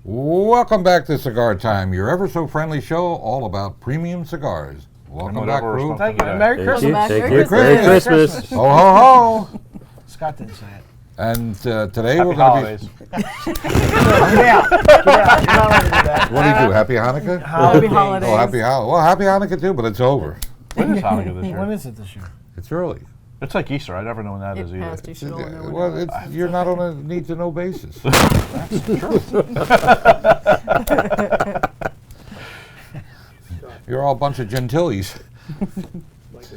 Welcome back to Cigar Time, your ever so friendly show all about premium cigars. Welcome back, crew. Thank you. Merry Christmas. Merry Christmas. Ho, ho, ho. Scott didn't say it. And today Happy we're going holidays. to be... Get out. Get out. You're not allowed to do that. What do you do, Happy Hanukkah? Happy holidays. Oh, Happy Hanukkah. Well, Happy Hanukkah too, but it's over. When is Hanukkah this year? When is it this year? It's early. It's like Easter. I never know when that is It either. passed. You should all know. Well, you're not on a need-to-know basis. That's true. You're all a bunch of gentiles.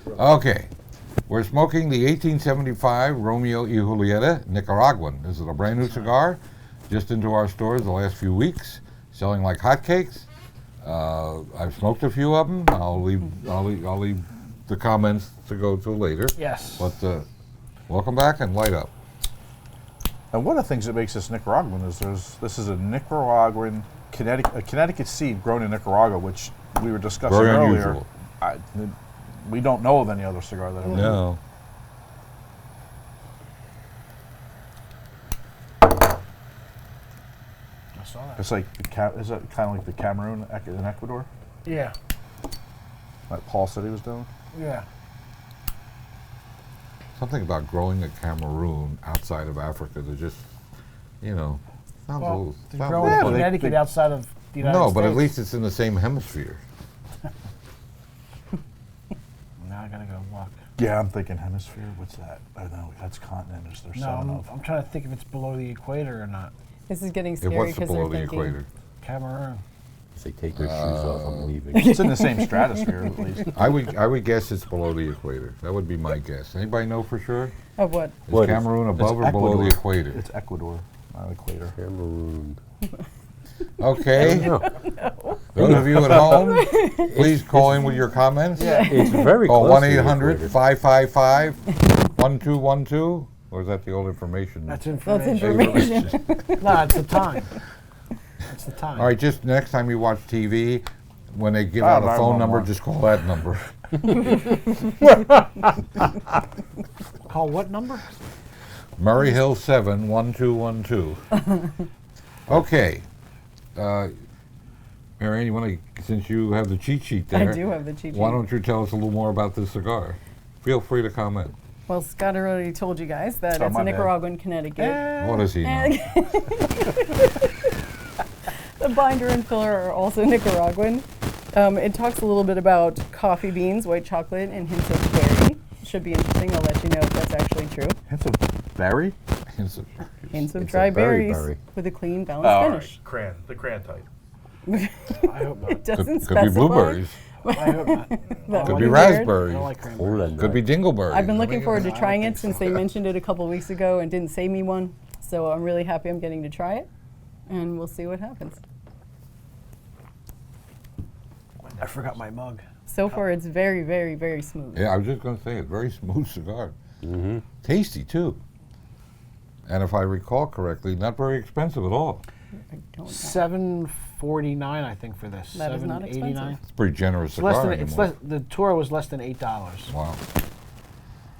Okay. We're smoking the 1875 Romeo y Julieta Nicaraguan. This is a brand new cigar, just into our stores the last few weeks, selling like hotcakes. I've smoked a few of them. I'll leave the comments to go to later. Yes. But welcome back and light up. And one of the things that makes this Nicaraguan is this is a Nicaraguan Connecticut seed grown in Nicaragua, which we were discussing Very earlier. unusual. We don't know of any other cigar that. No. I saw that. It's like is it kind of like the Cameroon in Ecuador Yeah. that Paul said he was doing? Yeah. Something about growing a Cameroon outside of Africa to just, sounds a Well, little... to sounds grow a in little- Connecticut outside of the United No, States. but at least it's in the same hemisphere. Now I gotta go walk. Yeah, I'm thinking hemisphere. What's that? I don't know. That's continent. Is there No, seven of? I'm trying to think if it's below the equator or not. This is getting It scary was because below they're the thinking. equator. Cameroon. Say take your shoes off, I'm leaving. It's in the same stratosphere at least. I would guess it's below the equator. That would be my guess. Anybody know for sure? Of what? Is What is- Cameroon above It's or below the Ecuador. equator? It's Ecuador, not equator. Cameroon. Okay. No, Those of you at home, please call in with your comments. it's very Call close to the equator. 1-800-555-1212. Or is that the old information? That's That's information. information. No, it's the time. It's the time. All right, just next time you watch TV, when they give out a phone number, just call that number. Call what number? Murray Hill 7 1212. Okay. Marianne, you want to, since you have the cheat sheet there, I do have the cheat sheet. why don't you tell us a little more about this cigar? Feel free to comment. Well, Scott already told you guys that Oh, it's my a bad. Nicaraguan Connecticut. What does he know? And the binder and filler are also Nicaraguan. It talks a little bit about coffee beans, white chocolate, and hints of berry. Should be interesting. I'll let you know if that's actually true. Hints of berry? Hints of It's dry a berry berries berry. with a clean, balanced finish. Crayon, the crayon type. I hope not. It doesn't Could be specify. blueberries. I hope not. That Could one be is weird. I raspberries. don't like cranberry. Could be dingleberries. I've been looking forward to I trying don't it think since they mentioned it a couple weeks ago and didn't save me one. So I'm really happy I'm getting to try it, and we'll see what happens. I forgot my mug. So far, it's very, very, very smooth. Yeah, I was just going to say, it's a very smooth cigar. Mm-hmm. Tasty, too. And if I recall correctly, not very expensive at all. I don't know. $7.49, I think, for this. That is not expensive. $7.89. It's a pretty generous It's less cigar than. It's anymore. less. The tour was less than $8. Wow.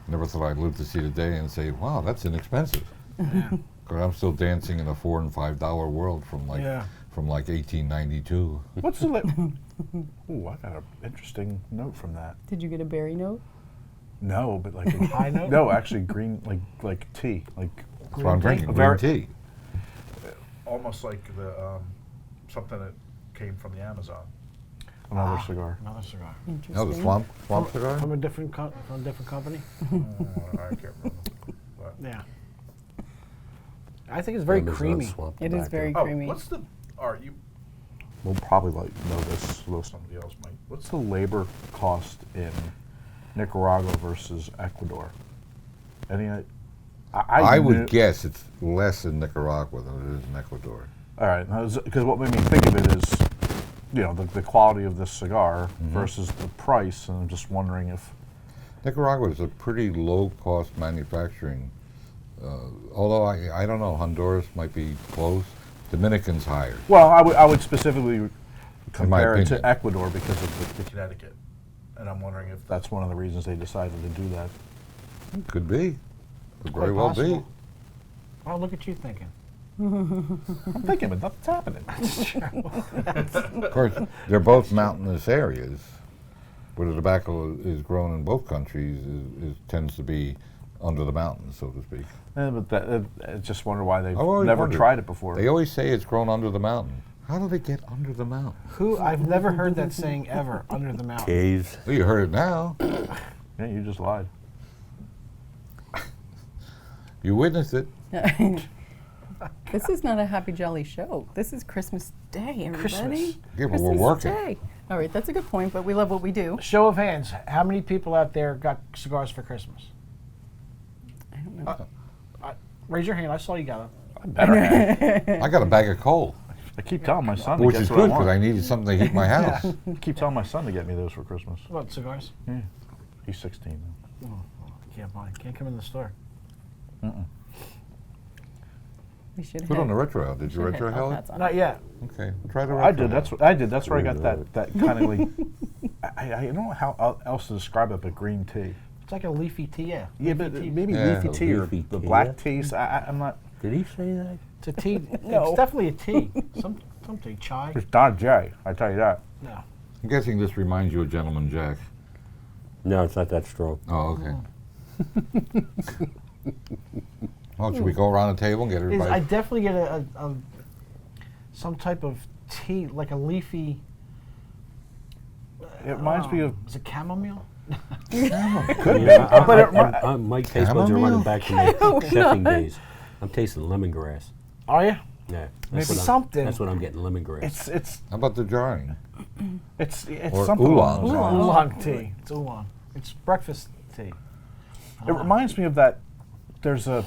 Never thought I'd live to see the day and say, wow, that's inexpensive. Yeah. Because I'm still dancing in a $4 and $5 world from like Yeah. 1892. What's the Ooh, I got an interesting note from that. Did you get a berry note? No, but like a High note? No, actually green like tea, like That's what I'm drinking, A green very- tea. almost like the something that came from the Amazon. Another cigar. Another cigar. Interesting. Oh, the swamp cigar? From a different from a different company. I can't remember. But. Yeah. I think it's very Amazon creamy. swamp It is tobacco. very Oh, creamy. what's the? Are you? We'll probably like know this, though somebody else might. What's the labor cost in Nicaragua versus Ecuador? Any? I would knew- guess it's less in Nicaragua than it is in Ecuador. All right, because what made me think of it is, the quality of this cigar versus the price, and I'm just wondering if. Nicaragua is a pretty low-cost manufacturing. Although I don't know, Honduras might be close. Dominican's higher. Well, I would specifically compare it to opinion. Ecuador because of the Connecticut, and I'm wondering if that's one of the reasons they decided to do that. Could be. Could Quite very well be. possible. Oh, look at you thinking. I'm thinking, but nothing's happening. Of course, they're both mountainous areas. Where the tobacco is grown in both countries tends to be under the mountains, so to speak. But I just wonder why they've I've always never wondered. tried it before. They always say it's grown under the mountain. How do they get under the mountain? I've never heard that saying ever, under the mountain. Caves. Well, you heard it now. Yeah, you just lied. You witnessed it. This is not a happy jolly show. This is Christmas Day, everybody. Christmas. Yeah, but Christmas we're working. Day. All right, that's a good point, but we love what we do. Show of hands. How many people out there got cigars for Christmas? I don't know. Raise your hand. I saw you got them. I better have. I got a bag of coal, I keep telling my son which to is get good what because I want. needed something to heat my house. I keep telling my son to get me those for Christmas. What, cigars? Yeah. He's 16 now. Can't buy. Can't come in the store. We should Put have. on the retro hell. Did you should retro have hell it? hats on. Not yet. Okay, we'll try the retro. I did. That's what I did. That's where I got Right. that kind of like. I don't know how else to describe it, but green tea. It's like a leafy tea. Yeah. Yeah, but maybe Yeah. leafy tea or Leafy the tea, black yeah. teas. I'm not. Did he say that? It's a tea. No. It's definitely a tea. Some tea. Chai. It's not J. I tell you that. No. I'm guessing this reminds you of Gentleman Jack. No, it's not that strong. Oh, okay. Well, should we go around the table and get I everybody? definitely get a some type of tea, like a leafy. It reminds me of. Is it chamomile? Yeah, my taste buds are Chamomile? running back to my chefing days. I'm tasting lemongrass. Are you? Yeah, Maybe what I'm- something. That's what I'm getting, lemongrass. It's How about the jarring? it's Or something. oolong. along those lines. Oolong tea. It's oolong. It's breakfast tea. It reminds me of that. There's a,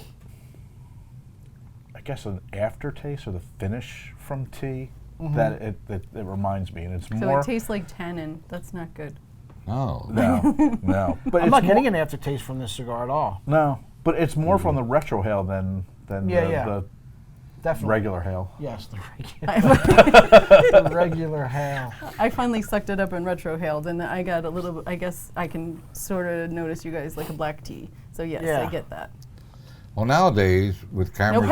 I guess, an aftertaste or the finish from tea that it reminds me, and it's So more. it tastes like tannin. That's not good. No. No, but I'm it's not getting more, an aftertaste from this cigar at all. no, but it's more from the retrohale than Yeah, the Definitely. regular hale. Yes, the regular, the regular hale. I finally sucked it up in retrohaled, and I got a little. I guess I can sort of notice you guys like a black tea. So yes, Yeah. I get that. Well, nowadays with cameras. No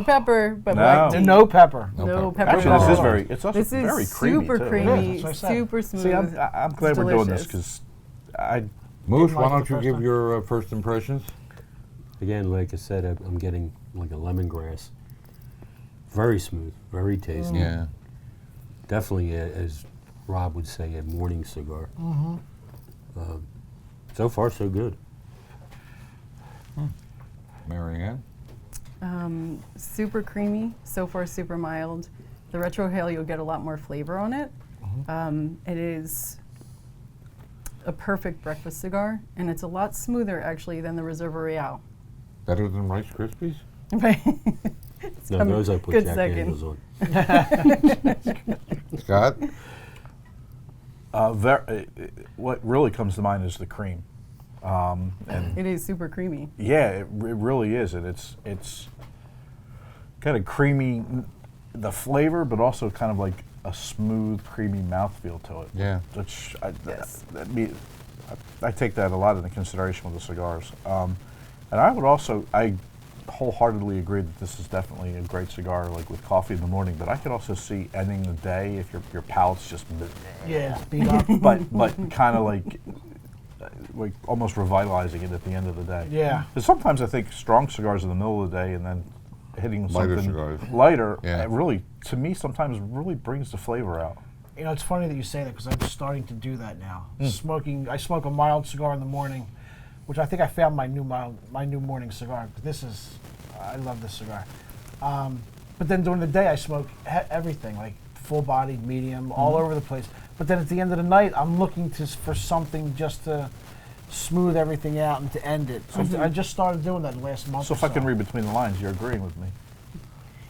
pepper, but No. black tea. No pepper. No pepper. Actually, at this is all. very. It's also This is very creamy super too. creamy, That's what I said. super smooth. See, I'm glad It's we're doing this delicious. because I. Moose, Didn't why like don't the you first give time. your first impressions? Again, like I said, I'm getting like a lemongrass. Very smooth, very tasty. Yeah. Definitely, as Rob would say, a morning cigar. So far, so good. Mary Ann? Super creamy, so far super mild. The retrohale, you'll get a lot more flavor on it. It is a perfect breakfast cigar, and it's a lot smoother actually than the Reserva Real. Better than Rice Krispies? It's No, coming. those I put Good Jack second. Daniels on. Scott? What really comes to mind is the cream, and It is super creamy. yeah, it really is, and it's kind of creamy, the flavor, but also kind of like a smooth, creamy mouthfeel to it. Yeah. Which Yes. I take that a lot into consideration with the cigars, and I would also I wholeheartedly agree that this is definitely a great cigar, like with coffee in the morning. But I could also see ending the day if your palate's just Yeah, it's beat up. but kind of like almost revitalizing it at the end of the day. Yeah. 'Cause sometimes I think strong cigars in the middle of the day and then hitting Lighter something cigars. lighter, Yeah. it really, to me, sometimes really brings the flavor out. You know, it's funny that you say that because I'm starting to do that now. I smoke a mild cigar in the morning, which I think I found my new morning cigar. I love this cigar. But then during the day, I smoke everything, like full-bodied, medium, all over the place. But then at the end of the night, I'm looking for something just to smooth everything out and to end it. So I just started doing that last month. So or if I can read between the lines, you're agreeing with me.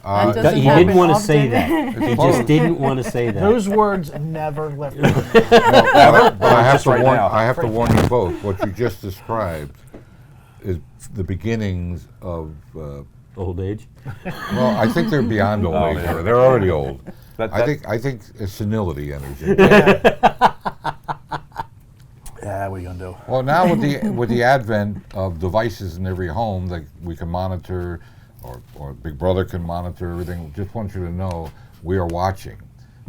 That He doesn't didn't happen want to often. say that. He just didn't want to say that. Those words never left me. But I have Just to right warn. now. I have to warn you both. What you just described is the beginnings of. Old age. Well, I think they're beyond old age. yeah. They're already old. That- I think it's senility energy. Yeah, what are you gonna do? Well, now with the advent of devices in every home that we can monitor or Big Brother can monitor everything. Just want you to know we are watching.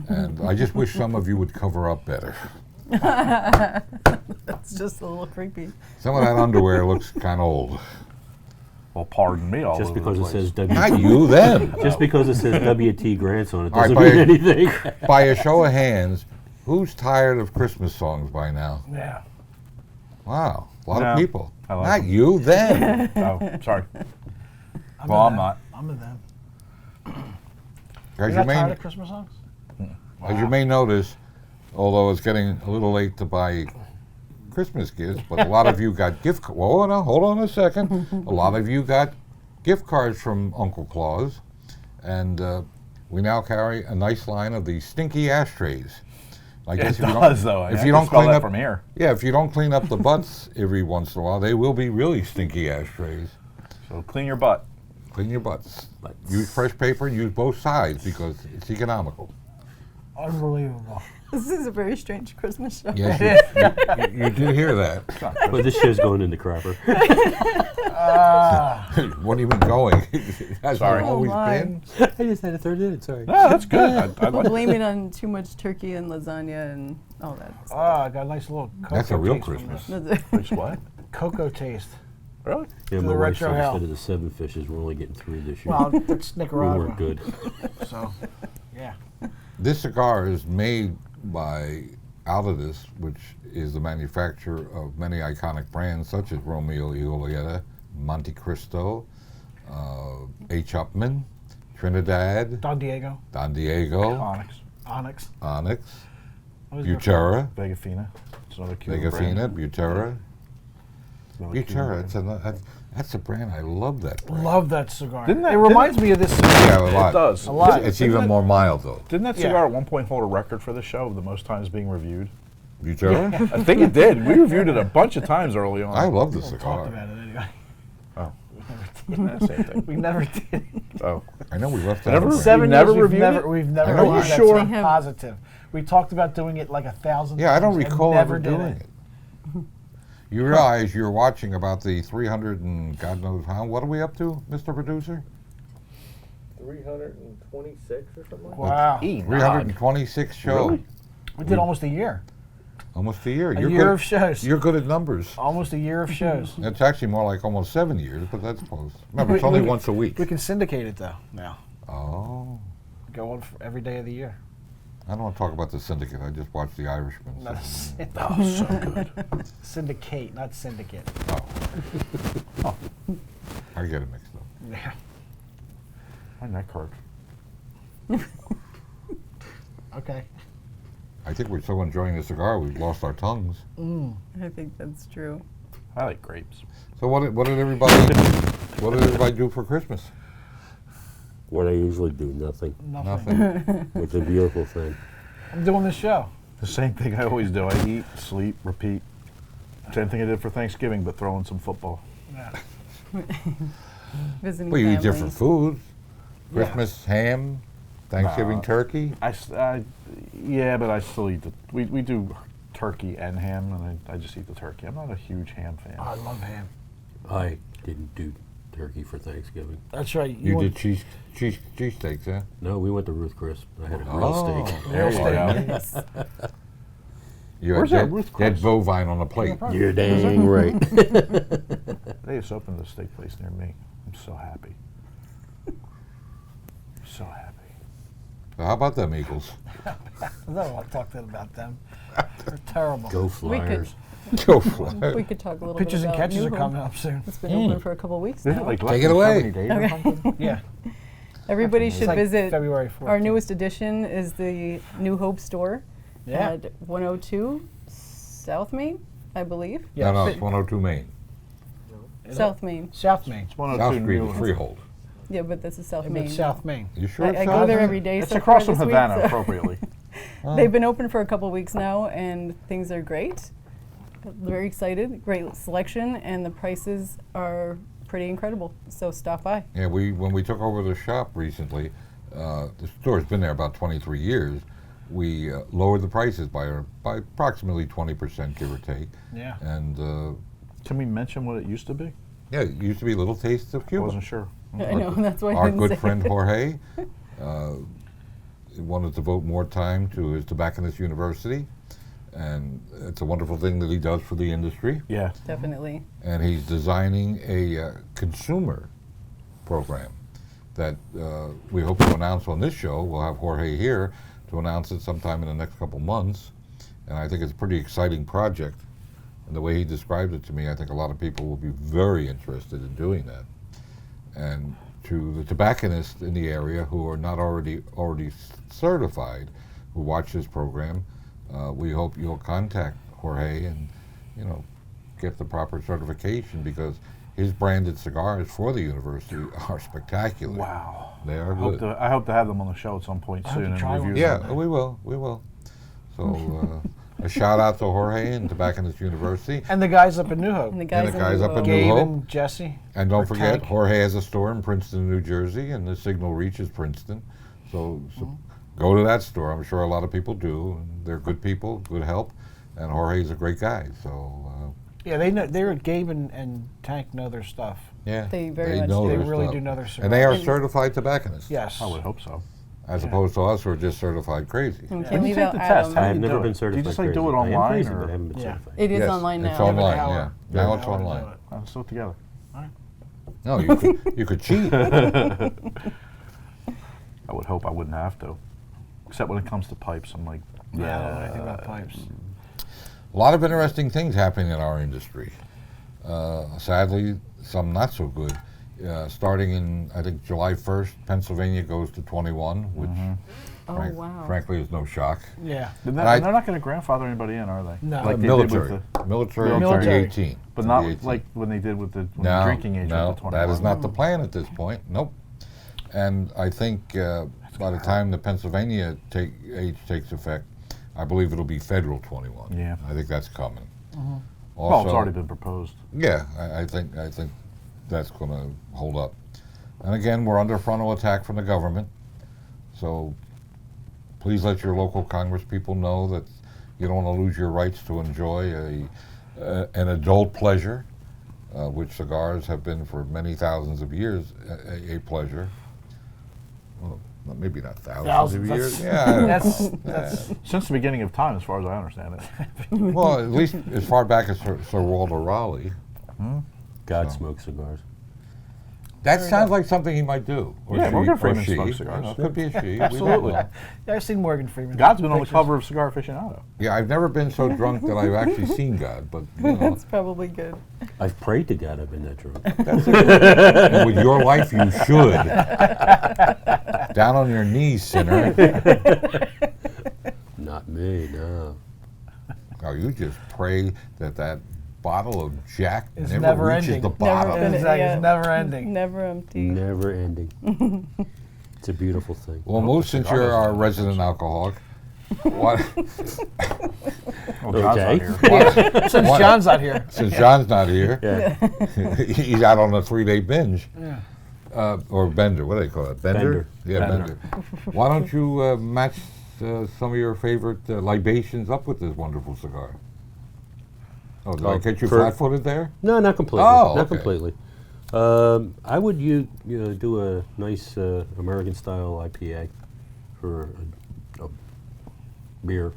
And I just wish some of you would cover up better. That's just a little creepy. Some of that underwear looks kind of old. Well, pardon me. All Just over because the it says place. WT. Not you, them. Just because it says WT Grants on it All right, doesn't mean anything. By a show of hands, who's tired of Christmas songs by now? Yeah. Wow, a lot No, of people. I like Not them. you, them. Oh, sorry. I'm Well, in I'm them. not. I'm in them. As You're you not tired may, of Christmas songs? as you may notice, although it's getting a little late to buy Christmas gifts, but a lot of you got gift. Whoa, no, hold on a second. A lot of you got gift cards from Uncle Claus, and we now carry a nice line of these stinky ashtrays. I guess It if you does, don't, though. I if can you don't smell clean that up from here. yeah, if you don't clean up the butts every once in a while, they will be really stinky ashtrays. So clean your butt. Clean your butts. Butts. Use fresh paper and use both sides because it's economical. Unbelievable. This is a very strange Christmas show. Yes, you did hear that. But this show's going in the crapper. What have you been going? That's Sorry. how it's always Oh, my. been. I just had to throw it in. Sorry. No, that's good. I like Blame it on too much turkey and lasagna and all that Oh, stuff. I got a nice little cocoa That's a real taste from Christmas. this. Which what? Cocoa taste. Really? Yeah, To my the wife retro said hell. instead of the 7 fishes, we're only getting 3 this year. Well, that's we Nicaragua. weren't good. So, yeah. This cigar is made by Altadis, which is the manufacturer of many iconic brands such as Romeo y Julieta, Monte Cristo, H. Upman, Trinidad, Don Diego, Don Diego, Onyx. Onyx. Onyx, What was your Butera, Vegafina. It's another Cuban Vegafina, brand. Butera. Another Cuban Butera, brand. that's a brand. I love that brand. Love that cigar. Didn't that- it reminds me of this cigar. Yeah, a lot. It does. A lot. It's Didn't even that- more mild though. Didn't that Yeah. cigar at one point hold a record for the show of the most times being reviewed? Butera? I think it did. We reviewed it a bunch of times early on. I love the We talked cigar. about it anyway. Oh. We never did. Same thing. We never did. Oh. I know we left Never that. Seven 7 never years, reviewed it? we've never Are you reviewed that. sure? I'm positive. We talked about doing it like 1,000 Yeah, I don't times and recall never ever did doing it. You realize you're watching about the 300 and God knows how. What are we up to, Mr. Producer? 326 or something like Wow. 326 show. Really? We did almost a year. Almost a year. A You're year good. of shows. You're good at numbers. Almost a year of shows. It's actually more like almost 7 years, but that's close. Remember, it's We- only we- once a week. We can syndicate it though now. Oh. Go on for every day of the year. I don't want to talk about the syndicate. I just watched The Irishman. so- Not a Oh, so good. syndicate, not syndicate. Oh. I get it mixed up. Yeah. My neck hurts. Okay. I think we're so enjoying the cigar, we've lost our tongues. I think that's true. I like grapes. So what did everybody do for Christmas? What I usually do, nothing. Nothing. Nothing. It's a beautiful thing. I'm doing this show. The same thing I always do. I eat, sleep, repeat. Same thing I did for Thanksgiving, but throw in some football. Yeah. Visiting Well, you eat family. different foods. Christmas ham, Thanksgiving No. turkey. Yeah, but I still eat we do turkey and ham, and I just eat the turkey. I'm not a huge ham fan. Oh, I love ham. I didn't do turkey for Thanksgiving. That's right. You want- did cheesesteaks, huh? No, we went to Ruth Chris. I had a grilled steak. There you go. Yes. You Where's had that Ruth dead Chris? bovine on a plate. Yeah, You're dang right. They just opened a steak place near me. I'm so happy. So happy. So how about them Eagles? I don't want to talk about them. They're terrible. Go We Flyers. Go for it. We could talk a little Pitches bit and about catches New are Hope. coming up soon. It's been open for a couple of weeks Isn't it now. like Take less it than away. 70 days or something? Yeah. Everybody It's should like visit. February 14th. Our newest addition is the New Hope store Yeah. at 102 South Main, I believe. Yeah. No, it's 102 Main. South Main. South Main. It's 102 South Street New is Freehold. Yeah, but this is South Yeah, but Main. it's South Main. You sure? it's I go South there Main? every day. It's so across far from this week, Havana, so- appropriately. They've been open for a couple weeks now, and things are great. Very excited. Great selection, and the prices are pretty incredible. So stop by. Yeah, when we took over the shop recently, the store's been there about 23 years. We lowered the prices by approximately 20%, give or take. Yeah. And Can we mention what it used to be? yeah, it used to be Little Tastes of I Cuba. wasn't sure. I know, that's why I Our didn't good say friend it. Jorge wanted to devote more time to his tobacconist university, and it's a wonderful thing that he does for the industry. Yeah. Definitely. And he's designing a consumer program that we hope to announce on this show. We'll have Jorge here to announce it sometime in the next couple months, and I think it's a pretty exciting project. And the way he described it to me, I think a lot of people will be very interested in doing that. And to the tobacconists in the area who are not already certified, who watch this program, we hope you'll contact Jorge and, you know, get the proper certification, because his branded cigars for the university are spectacular. Wow. They are Hope good. to, I hope to have them on the show at some point I hope soon to and try one. review Yeah, them. we will. So a shout out to Jorge and Tobacconist University. And the guys up in New Hope. And the guys, guys up in New Gabe Hope. and Jesse. And don't Or forget, Tank. Jorge has a store in Princeton, New Jersey, and the signal reaches Princeton. So go to that store. I'm sure a lot of people do. And they're good people, good help, and Jorge's a great guy. So Yeah, they know. They're Gabe and Tank know their stuff. yeah, They very much know do. They their really stuff. do know their And they are cigars. certified tobacconists. Yes. I would hope so. As opposed to us who are just certified crazy. And Yeah. can When you leave take out the test, Adam. how I do have you never do been it? Do certified. you just like do it crazy. I am online, crazy, or but I haven't been Yeah. certified. It is Yes, online now. It's online, hour. yeah. You have Now an it's hour to do online. it. let's do it together? No, you could cheat. I would hope I wouldn't have to, except when it comes to pipes. I'm like, Yeah, I don't know anything about pipes. A lot of interesting things happening in our industry. Sadly, some not so good. Starting in, I think, July 1st, Pennsylvania goes to 21, which Oh, wow. frankly is no shock. Yeah. They're I- not going to grandfather anybody in, are they? No. Like they did with Military. the, Military to Military. be 18. but to not be 18. like when they did with the, when No, the drinking age no, went to 21. that is not the plan at this point. Nope. And I think by the time the Pennsylvania age takes effect, I believe it'll be federal 21. Yeah. I think that's coming. Well, it's already been proposed. Yeah, I think that's going to hold up. And again, we're under frontal attack from the government, so please let your local Congress people know that you don't want to lose your rights to enjoy an adult pleasure, which cigars have been for many thousands of years a pleasure. Well, maybe not thousands of years. Yeah, I don't know. That's Since the beginning of time, as far as I understand it. Well, at least as far back as Sir Walter Raleigh. God So. smokes cigars. That sounds like something he might do. Or Yeah, she, Morgan or Freeman she. smokes You cigars. know, could be a she. we don't Absolutely. know. yeah, I've seen Morgan Freeman. God's been on the Pictures. cover of Cigar Aficionado. Yeah, I've never been so drunk that I've actually seen God, but you know, That's probably good. I've prayed to God I've been that drunk. and with your life you should. Down on your knees, sinner. Not me, no. Oh, you just pray that bottle of Jack It's never never reaches ending. the Never bottom. ending. Exactly. Yeah. It's never ending. Never empty. Never ending. It's a beautiful thing. Well, Moose, since cigar you're our doesn't resident alcoholic, what, Well, God's Okay. not here. Since John's not here. since John's not here, Yeah. he's out on a 3-day binge. Yeah. Or bender, what do they call it? Bender? Bender. Yeah, Bender. bender. Why don't you match some of your favorite libations up with this wonderful cigar? Oh, did I Oh, catch you for- flat-footed there? No, not completely. Oh, Not okay. completely. I would do a nice American style IPA for a beer.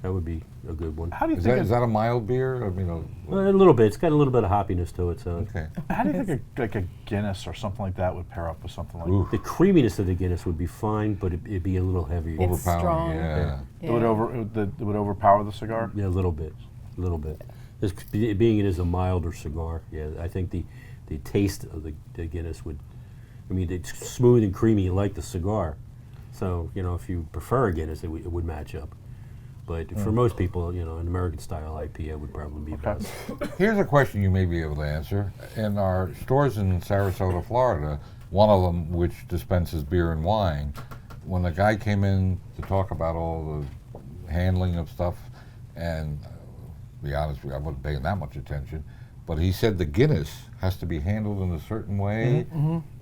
That would be a good one. How do you Is think? that a mild beer? I mean, A little bit. It's got a little bit of hoppiness to it. So okay. How do you think like a Guinness or something like that would pair up with something like Ooh, the creaminess of the Guinness would be fine, but it'd be a little heavier. It's overpowering. strong. Yeah. It would it would overpower the cigar? Yeah, a little bit. Being it is a milder cigar, yeah, I think the taste of the Guinness would, I mean, it's smooth and creamy like the cigar. So, if you prefer a Guinness, it would match up. But for most people, an American style IPA would probably be best. Here's a question you may be able to answer. In our stores in Sarasota, Florida, one of them which dispenses beer and wine, when the guy came in to talk about all the handling of stuff, and to be honest with you, I wasn't paying that much attention, but he said the Guinness has to be handled in a certain way.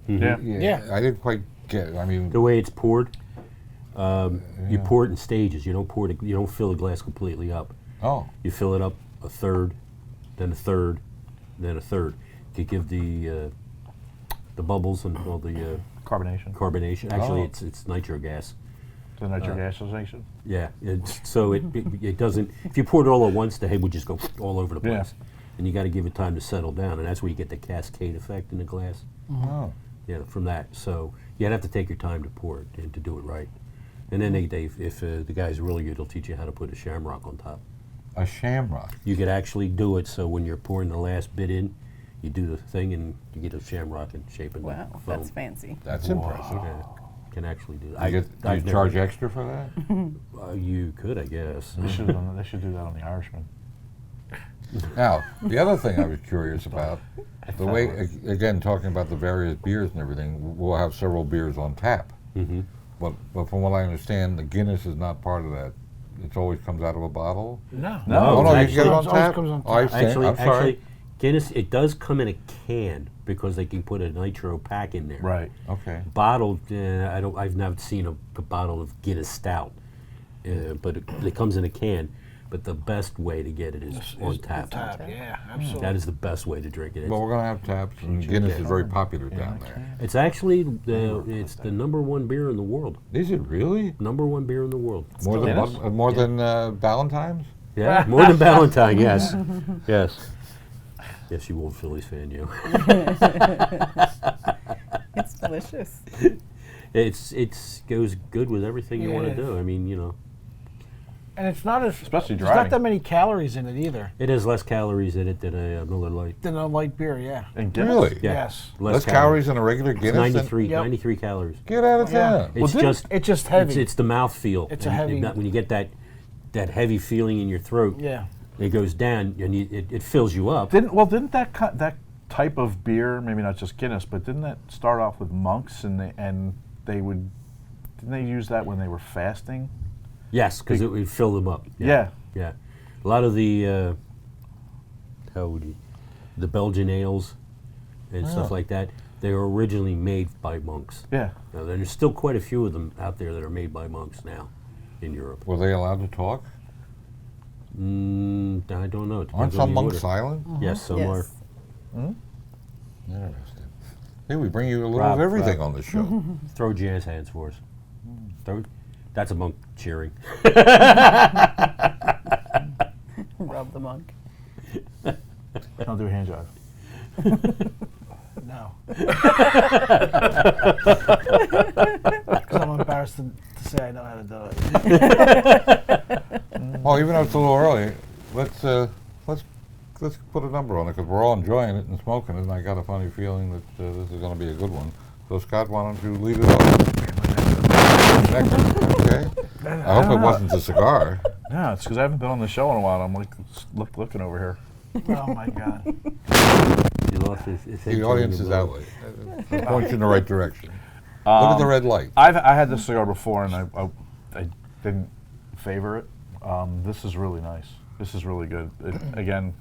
Yeah. Yeah. I didn't quite get it. I mean, The way it's poured, you pour it in stages. You don't pour it. You don't fill the glass completely up. oh, You fill it up a third, then a third, then a third to give the the bubbles and all the Carbonation. carbonation. Actually, Oh. it's nitro gas. The nitrogasization. Yeah, so it doesn't. If you pour it all at once, the hay would just go all over the Yeah. place, and you got to give it time to settle down, and that's where you get the cascade effect in the glass. Oh. Yeah, from that. So you'd have to take your time to pour it and to do it right. And then if the guy's really good, they'll teach you how to put a shamrock on top. A shamrock. You could actually do it so when you're pouring the last bit in, you do the thing and you get a shamrock and shape it. Wow, that's fancy. That's impressive. Yeah, can actually do that. Do you charge extra for that? You could, I guess. They should do that on the Irishman. Now, the other thing I was curious about, the way, again, talking about the various beers and everything, we'll have several beers on tap. Mm-hmm. But from what I understand, the Guinness is not part of that. It always comes out of a bottle? No. No, Oh, no, you can get it on It always tap? comes on Oh, I tap. understand. I'm sorry. Actually, Guinness, it does come in a can because they can put a nitro pack in there. Right. Okay. Bottled, I've never seen a bottle of Guinness Stout, but it comes in a can. But the best way to get it is on tap. Yeah, absolutely. That is the best way to drink it. But we're going to have taps, and Guinness is very popular down there. It's actually it's the #1 beer in the world. Is it really? #1 beer in the world. More than Guinness? more than Valentine's? Yeah, more than Valentine. Yes, yes. Yes, you old Phillies fan, you. It's delicious. It's goes good with everything you want to Yeah. do. I mean, And it's not as Especially there's not driving. that many calories in it either. it has less calories in it than a Miller Lite. Than a light beer, yeah. And Guinness? Really? Yeah. Yes. Less calories than a regular It's Guinness? 93, Yep. 93 calories. Get out of Yeah. town. It's didn't- just It's just heavy. It's the mouth feel. It's a And heavy- when you get that heavy feeling in your throat. Yeah. It goes down and it fills you up. Didn't that type of beer, maybe not just Guinness, but didn't that start off with monks and didn't they use that when they were fasting? Yes, because it would fill them up. Yeah. Yeah. A lot of the the Belgian ales and stuff like that, they were originally made by monks. Yeah. Now, there's still quite a few of them out there that are made by monks now in Europe. Were they allowed to talk? I don't know. It Aren't depends on some the monks order. silent? Yes, some Yes. are. Interesting. Hey, we bring you a little Rob, of everything Rob. on the show. Throw jazz hands for us. That's a monk cheering. Rub the monk. I'll do a hand jive. No. Because I'm embarrassed to say I know how to do it. Well, even though it's a little early, let's put a number on it because we're all enjoying it and smoking it, and I got a funny feeling that this is going to be a good one. So, Scott, why don't you lead it off? Okay. I hope it wasn't a cigar. No, it's because I haven't been on the show in a while. I'm like looking over here. Oh my God. You lost his The audience is that way. It points you in the right direction. Look at the red light. I had this cigar before, and I didn't favor it. This is really nice. This is really good. Again,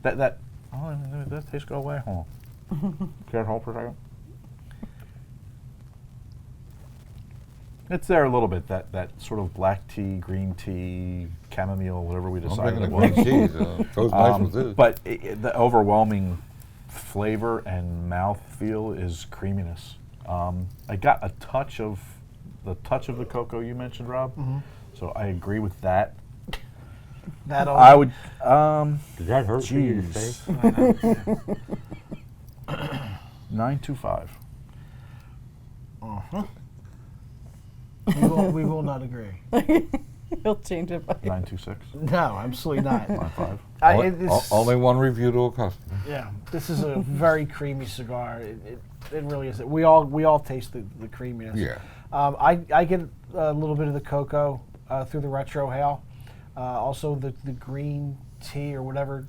oh, did that taste go away? Hold on. Care to hold for a second? It's there a little bit. That sort of black tea, green tea, chamomile, whatever we I'm decided drinking it a was. green tea. Goes nice with this. But the overwhelming flavor and mouth feel is creaminess. I got a touch of the cocoa you mentioned, Rob. So I agree with that. That I would. Did that hurt for you to say? 925. we will not agree. He'll change it by 926. No, absolutely not. 95. Only one review to a customer. Yeah, this is a very creamy cigar. It really is. We all taste the creaminess. Yeah. I get a little bit of the cocoa through the retro hail. Also the green tea or whatever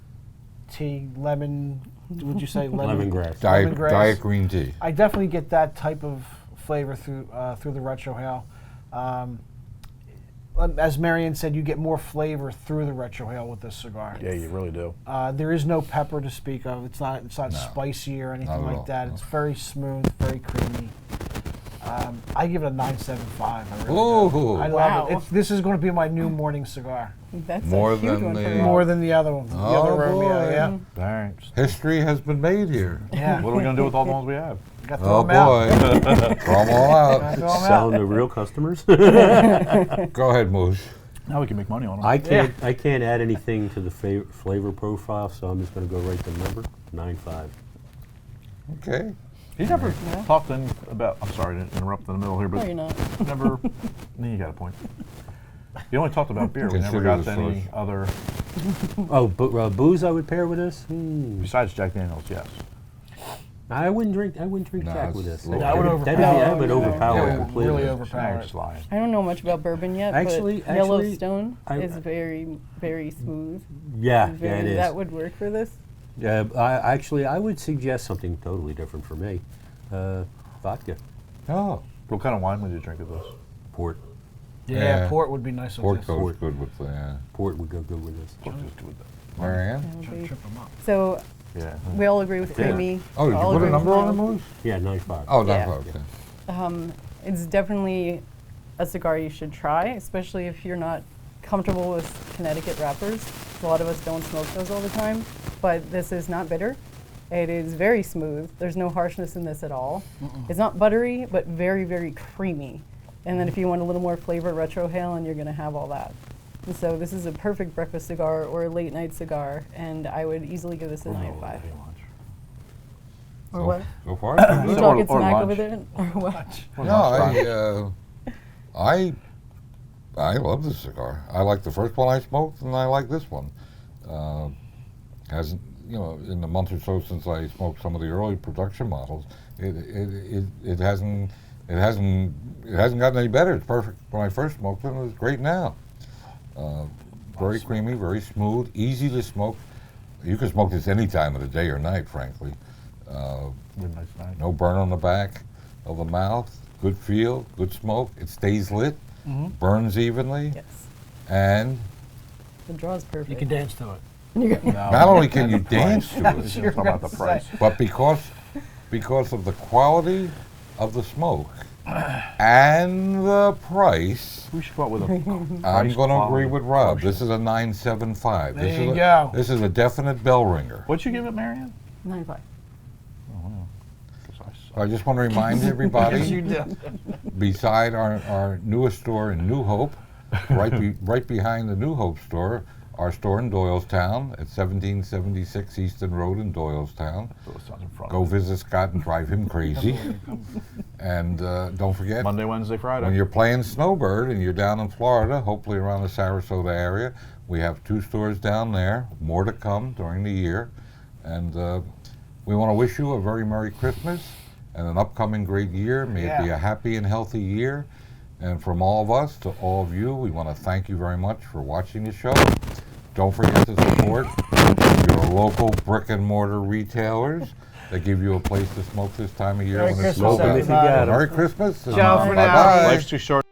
tea, lemon. Would you say lemon? Lemongrass. Lemongrass. Diet green tea. I definitely get that type of flavor through the retro hail. As Marion said, you get more flavor through the retro hail with this cigar. Yeah, you really do. There is no pepper to speak of. It's not spicy or anything Not at like all, that. no. It's very smooth, very creamy. I give it a 975. I really do. Ooh. I love it. This is going to be my new morning cigar. That's More a huge than one for the- Rob. More than the other one. The Oh, other Romeo, boy. yeah. All right. History has been made here. Yeah. What are we going to do with all the ones we have? You got to throw Oh 'em out. boy, throw them all out. Throw 'em out. Selling to real customers. Go ahead, Moose. Now we can make money on them. I can't add anything to the flavor profile, so I'm just going to go right to the number 9.5. Okay. He never Yeah. talked then about. I'm sorry to interrupt in the middle here, No, but you're not. never. You got a point. He only talked about beer. We never Consider got the to any source. other Oh, but booze I would pair with this? besides Jack Daniels. Yes. I wouldn't drink No, Jack with it's this. a little That would heavy. That would No, no, overpower yeah. it completely. Really Now overpower you're it. just lying. I don't know much about bourbon yet, Actually- but Yellowstone actually, is very, very smooth. Yeah, yeah, Very, it is. that would work for this. Yeah, I would suggest something totally different for me. Vodka, Oh, What kind of wine would you drink with this? port. Yeah, Yeah. port would be nice with pork this. goes good with the Port would go good with this. Let's just do with that. Marianne. That would Try to be- trip 'em up. So Yeah. we all agree with Yeah. creamy. Oh, did you all put a agree with number on the mild. Moose? Yeah, 9.5. Oh, Yeah. that's okay. It's definitely a cigar you should try, especially if you're not comfortable with Connecticut wrappers. A lot of us don't smoke those all the time, but this is not bitter. It is very smooth. There's no harshness in this at all. It's not buttery, but very, very creamy. And then if you want a little more flavor, retrohale, and you're going to have all that. And so this is a perfect breakfast cigar or a late night cigar, and I would easily give this a 9.5. Or So- what? So far, so You good. talking or snack lunch. over there? Or what? No, I love this cigar. I like the first one I smoked, and I like this one. Hasn't in the month or so since I smoked some of the early production models, it hasn't gotten any better. It's perfect when I first smoked it. And it's great now. Very creamy, very smooth, easy to smoke. You can smoke this any time of the day or night, frankly. Midnight snack. No burn on the back of the mouth. Good feel, good smoke. It stays lit, burns evenly, Yes. and The draw's perfect. You can dance to it. not only can you dance to He's it, gonna talk about the price. but because of the quality of the smoke and the price, We should go out with a. I'm price going to agree quality with Rob. quotient. This is a 9.75. There This you is go. This is a definite bell ringer. What'd you give it, Marianne? 9.5. I just want to remind everybody. Yes, you do. Beside our newest store in New Hope, right behind the New Hope store, our store in Doylestown at 1776 Easton Road in Doylestown. So it's in front Go of me. visit Scott and drive him crazy. And don't forget, Monday, Wednesday, Friday. when you're playing Snowbird and you're down in Florida, hopefully around the Sarasota area, we have 2 stores down there, more to come during the year. And we want to wish you a very Merry Christmas and an upcoming great year. May it be Yeah. a happy and healthy year. And from all of us to all of you, we want to thank you very much for watching the show. Don't forget to support your local brick and mortar retailers that give you a place to smoke this time of year Merry when it's Christmas, low. everybody. Merry Christmas. and Ciao for now. bye-bye. Life's too short.